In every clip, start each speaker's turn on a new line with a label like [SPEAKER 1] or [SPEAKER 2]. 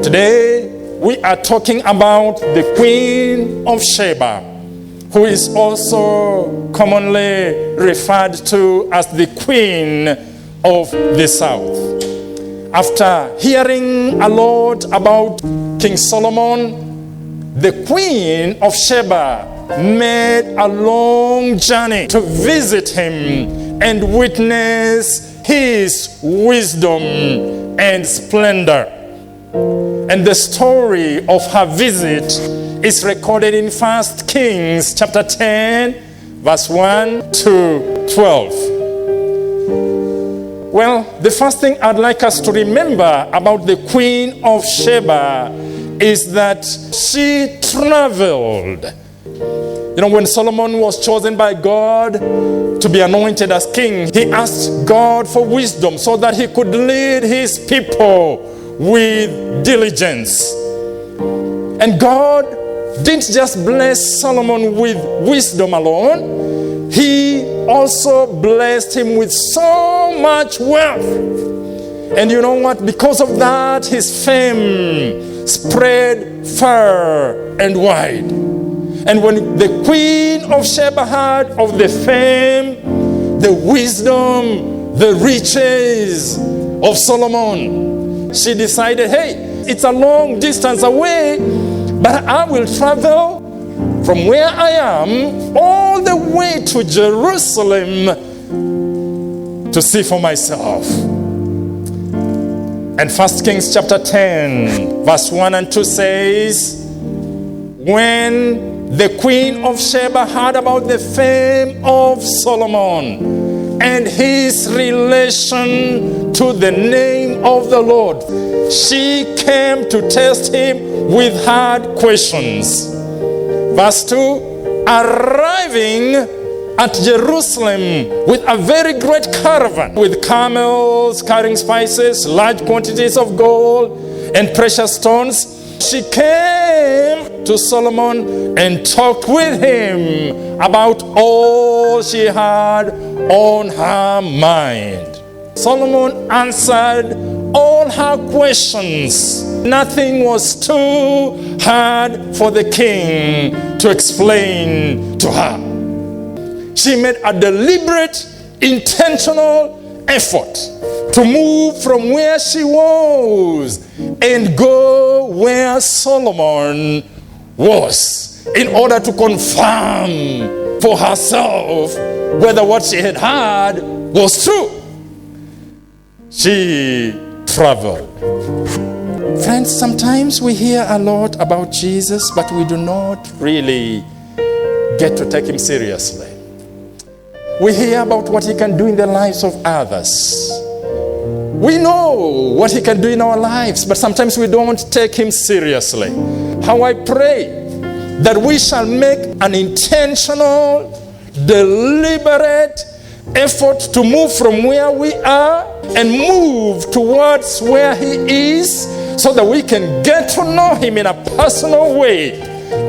[SPEAKER 1] Today, we are talking about the Queen of Sheba, who is also commonly referred to as the Queen of the South. After hearing a lot about King Solomon, the Queen of Sheba made a long journey to visit him and witness his wisdom and splendor. And the story of her visit is recorded in 1 Kings chapter 10, verse 1 to 12. Well, the first thing I'd like us to remember about the Queen of Sheba is that she traveled. You know, when Solomon was chosen by God to be anointed as king, he asked God for wisdom so that he could lead his people with diligence. And God didn't just bless Solomon with wisdom alone, he also blessed him with so much wealth. And you know what? Because of that, his fame spread far and wide. And when the Queen of Sheba heard of the fame, the wisdom, the riches of Solomon, she decided, hey, it's a long distance away, but I will travel from where I am all the way to Jerusalem to see for myself. And 1 Kings chapter 10, verse 1 and 2 says, when the Queen of Sheba heard about the fame of Solomon and his relation to the name of the Lord, she came to test him with hard questions. Verse 2, arriving at Jerusalem with a very great caravan, with camels carrying spices, large quantities of gold and precious stones, she came to Solomon and talked with him about all she had on her mind. Solomon answered all her questions. Nothing was too hard for the king to explain to her. She made a deliberate, intentional effort to move from where she was and go where Solomon was, in order to confirm for herself whether what she had heard was true. She traveled. Friends, sometimes we hear a lot about Jesus, but we do not really get to take him seriously. We hear about what he can do in the lives of others. We know what he can do in our lives, but sometimes we don't take him seriously. How I pray that we shall make an intentional, deliberate effort to move from where we are and move towards where he is, so that we can get to know him in a personal way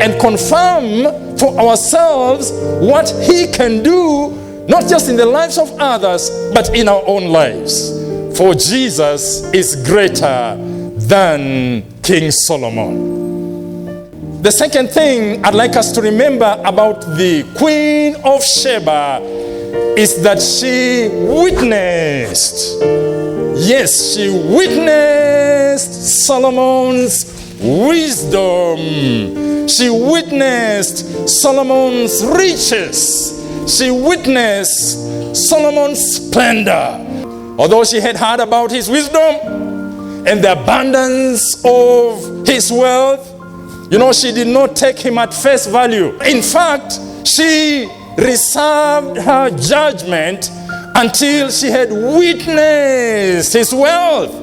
[SPEAKER 1] and confirm for ourselves what he can do, not just in the lives of others, but in our own lives. For Jesus is greater than King Solomon. The second thing I'd like us to remember about the Queen of Sheba is that she witnessed. Yes, she witnessed Solomon's wisdom. She witnessed Solomon's riches. She witnessed Solomon's splendor. Although she had heard about his wisdom and the abundance of his wealth, you know, she did not take him at face value. In fact, she reserved her judgment until she had witnessed his wealth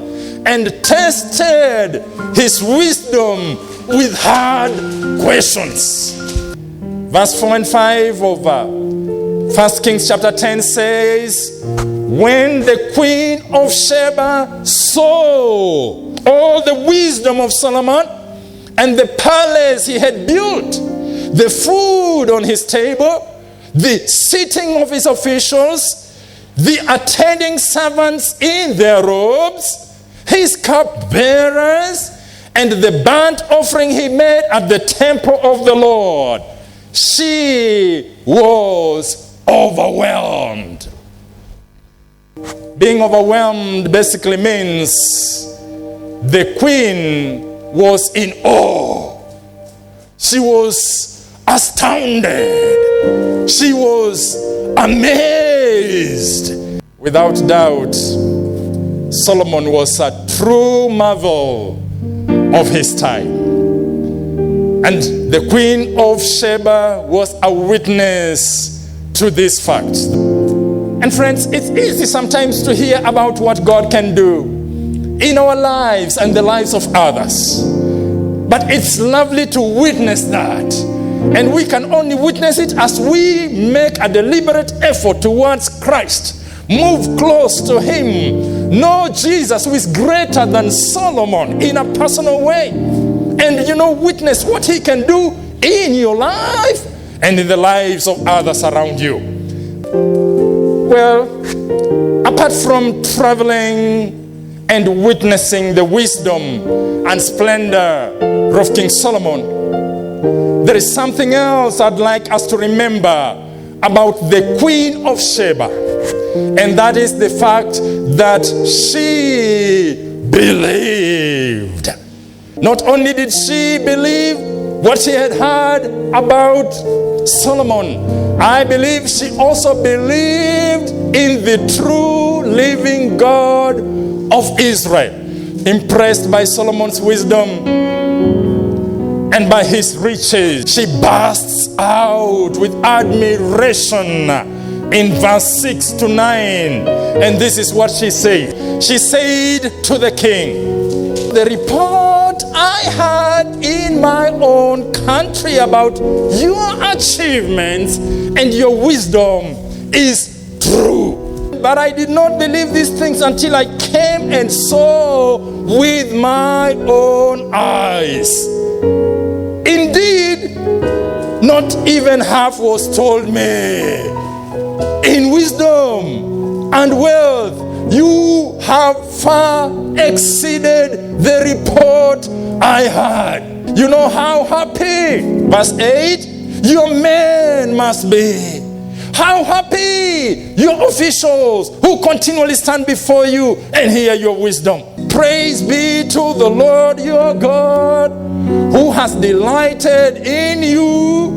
[SPEAKER 1] and tested his wisdom with hard questions. Verse 4 and 5 of 1 Kings chapter 10 says, when the Queen of Sheba saw all the wisdom of Solomon and the palace he had built, the food on his table, the sitting of his officials, the attending servants in their robes, his cupbearers, and the burnt offering he made at the temple of the Lord, she was overwhelmed. Being overwhelmed basically means the queen was in awe. She was astounded. She was amazed. Without doubt, Solomon was a true marvel of his time. And the Queen of Sheba was a witness to this fact. And friends, it's easy sometimes to hear about what God can do in our lives and the lives of others. But it's lovely to witness that. And we can only witness it as we make a deliberate effort towards Christ. Move close to Him. Know Jesus, who is greater than Solomon, in a personal way. And witness what He can do in your life and in the lives of others around you. Well, apart from traveling and witnessing the wisdom and splendor of King Solomon, there is something else I'd like us to remember about the Queen of Sheba. And that is the fact that she believed. Not only did she believe what she had heard about Solomon, I believe she also believed in the true living God of Israel. Impressed by Solomon's wisdom and by his riches, she bursts out with admiration in verse 6 to 9. And this is what she said. She said to the king, "The report I had in my own country about your achievements and your wisdom is true. But I did not believe these things until I came and saw with my own eyes. Indeed, not even half was told me. In wisdom and wealth, you have far exceeded the report I had." You know how happy, verse 8, your men must be. How happy your officials who continually stand before you and hear your wisdom. Praise be to the Lord your God, who has delighted in you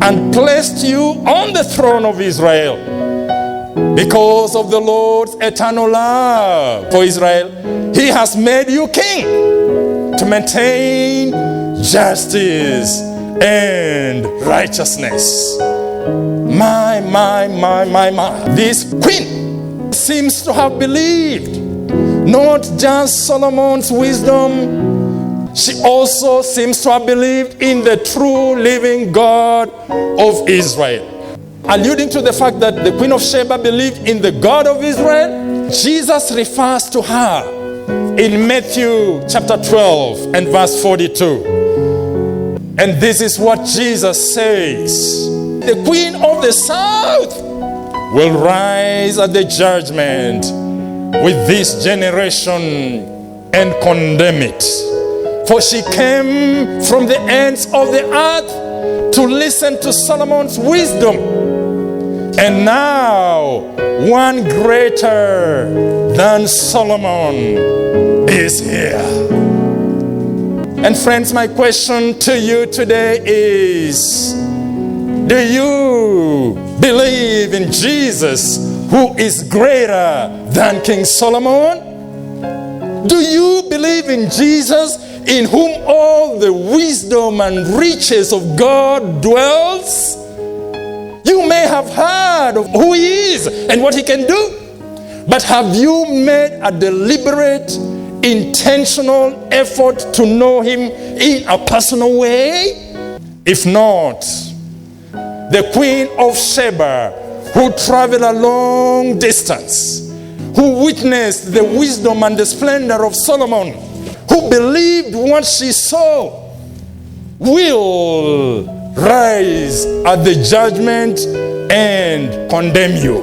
[SPEAKER 1] and placed you on the throne of Israel. Because of the Lord's eternal love for Israel, He has made you king to maintain justice and righteousness. My. This queen seems to have believed not just Solomon's wisdom, she also seems to have believed in the true living God of Israel. Alluding to the fact that the Queen of Sheba believed in the God of Israel, Jesus refers to her in Matthew chapter 12 and verse 42. And this is what Jesus says. The Queen of the South will rise at the judgment with this generation and condemn it. For she came from the ends of the earth to listen to Solomon's wisdom. And now one greater than Solomon is here. And friends, my question to you today is, do you believe in Jesus, who is greater than King Solomon? Do you believe in Jesus, in whom all the wisdom and riches of God dwells? You may have heard of who He is and what He can do, but have you made a deliberate, intentional effort to know Him in a personal way? If not, the Queen of Sheba, who traveled a long distance, who witnessed the wisdom and the splendor of Solomon, who believed what she saw, will rise at the judgment and condemn you.